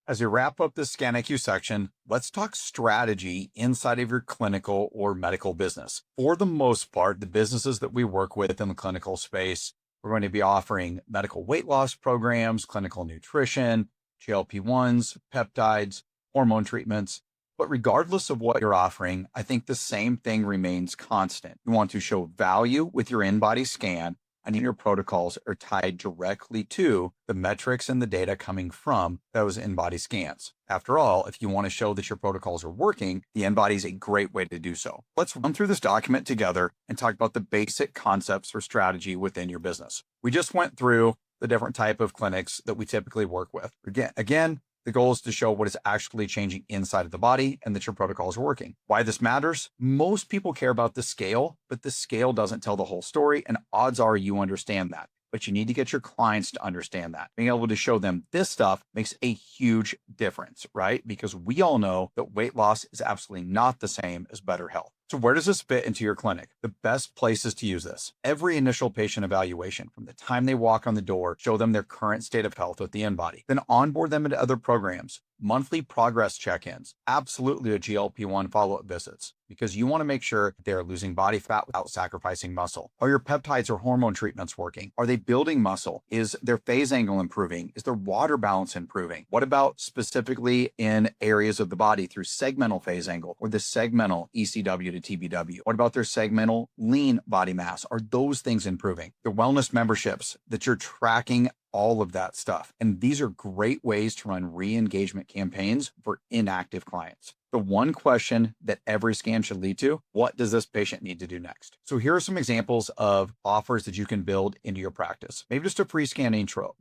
As we wrap up this ScanIQ section, let's talk strategy inside of your clinical or medical business. For the most part, the businesses that we work with in the clinical space, we're going to be offering medical weight loss programs, clinical nutrition, GLP-1s, peptides, hormone treatments. But regardless of what you're offering, I think the same thing remains constant. You want to show value with your in-body scan, and your protocols are tied directly to the metrics and the data coming from those in-body scans. After all, if you want to show that your protocols are working, the in-body is a great way to do so. Let's run through this document together and talk about the basic concepts for strategy within your business. We just went through the different type of clinics that we typically work with. Again, the goal is to show what is actually changing inside of the body and that your protocols are working. Why this matters? Most people care about the scale, but the scale doesn't tell the whole story, and odds are you understand that. But you need to get your clients to understand that. Being able to show them this stuff makes a huge difference, right? Because we all know that weight loss is absolutely not the same as better health. So where does this fit into your clinic? The best places to use this. Every initial patient evaluation, from the time they walk on the door, show them their current state of health with the in-body. Then onboard them into other programs, monthly progress check-ins, absolutely a GLP-1 follow-up visits, because you want to make sure they're losing body fat without sacrificing muscle. Are your peptides or hormone treatments working? Are they building muscle? Is their phase angle improving? Is their water balance improving? What about specifically in areas of the body through segmental phase angle or the segmental ECW to TBW? What about their segmental lean body mass? Are those things improving? The wellness memberships that you're tracking, all of that stuff. And these are great ways to run re-engagement campaigns for inactive clients. The one question that every scan should lead to: what does this patient need to do next? So here are some examples of offers that you can build into your practice. Maybe just a free scan intro.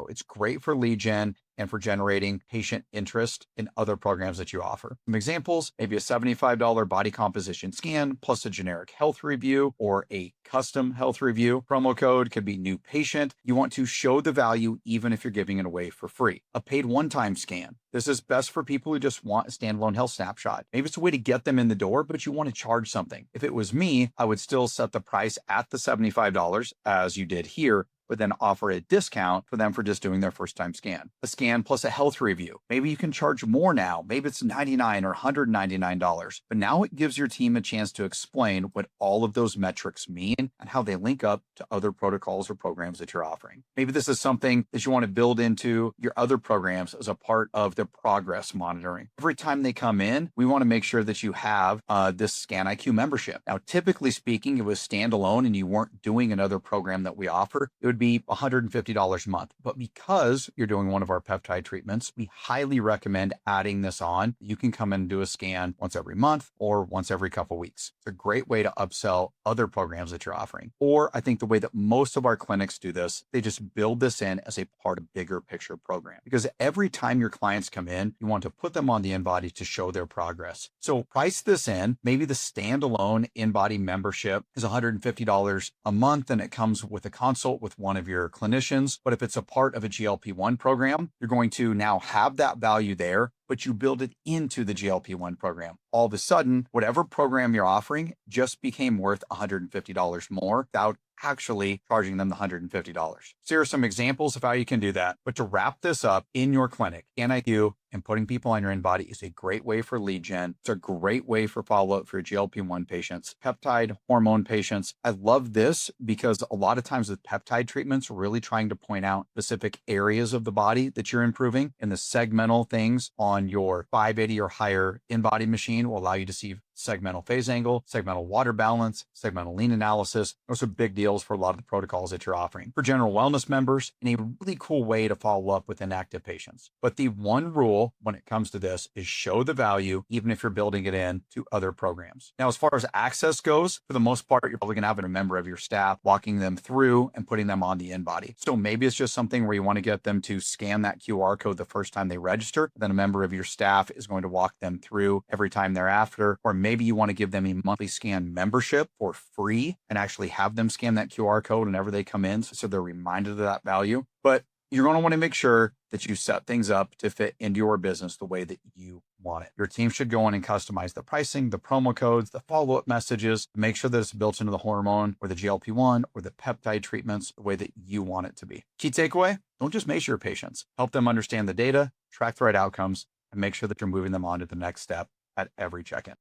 It's great for lead gen and for generating patient interest in other programs that you offer. Some examples: maybe a $75 body composition scan plus a generic health review or a custom health review. Promo code could be new patient. You want to show the value even if you're giving it away for free. A paid one-time scan. This is best for people who just want a standalone health snapshot. Maybe it's a way to get them in the door, but you want to charge something. If it was me, I would still set the price at the $75 as you did here, but then offer a discount for them for just doing their first time scan. A scan plus a health review. Maybe you can charge more now. Maybe it's $99 or $199, but now it gives your team a chance to explain what all of those metrics mean and how they link up to other protocols or programs that you're offering. Maybe this is something that you want to build into your other programs as a part of the progress monitoring. Every time they come in, we want to make sure that you have this ScanIQ membership. Now, typically speaking, if it was standalone and you weren't doing another program that we offer, it would be $150 a month. But because you're doing one of our peptide treatments, we highly recommend adding this on. You can come in and do a scan once every month or once every couple of weeks. It's a great way to upsell other programs that you're offering. Or I think the way that most of our clinics do this, they just build this in as a part of bigger picture program. Because every time your clients come in, you want to put them on the in-body to show their progress. So price this in. Maybe the standalone in-body membership is $150 a month, and it comes with a consult with one of your clinicians. But if it's a part of a GLP-1 program, you're going to now have that value there, but you build it into the GLP-1 program. All of a sudden, whatever program you're offering just became worth $150 more without actually charging them the $150. So here are some examples of how you can do that. But to wrap this up in your clinic, ScanIQ and putting people on your in-body is a great way for lead gen. It's a great way for follow-up for GLP-1 patients, peptide, hormone patients. I love this because a lot of times with peptide treatments, we're really trying to point out specific areas of the body that you're improving, and the segmental things on your 580 or higher in-body machine will allow you to see segmental phase angle, segmental water balance, segmental lean analysis. Those are big deals for a lot of the protocols that you're offering. For general wellness members, and a really cool way to follow up with inactive patients. But the one rule when it comes to this is show the value, even if you're building it in to other programs. Now, as far as access goes, for the most part, you're probably going to have a member of your staff walking them through and putting them on the in-body. So maybe it's just something where you want to get them to scan that QR code the first time they register. Then a member of your staff is going to walk them through every time thereafter. Or maybe you want to give them a monthly scan membership for free and actually have them scan that QR code whenever they come in, so they're reminded of that value. But you're going to want to make sure that you set things up to fit into your business the way that you want it. Your team should go in and customize the pricing, the promo codes, the follow-up messages, make sure that it's built into the hormone or the GLP-1 or the peptide treatments the way that you want it to be. Key takeaway, don't just measure your patients. Help them understand the data, track the right outcomes, and make sure that you're moving them on to the next step at every check-in.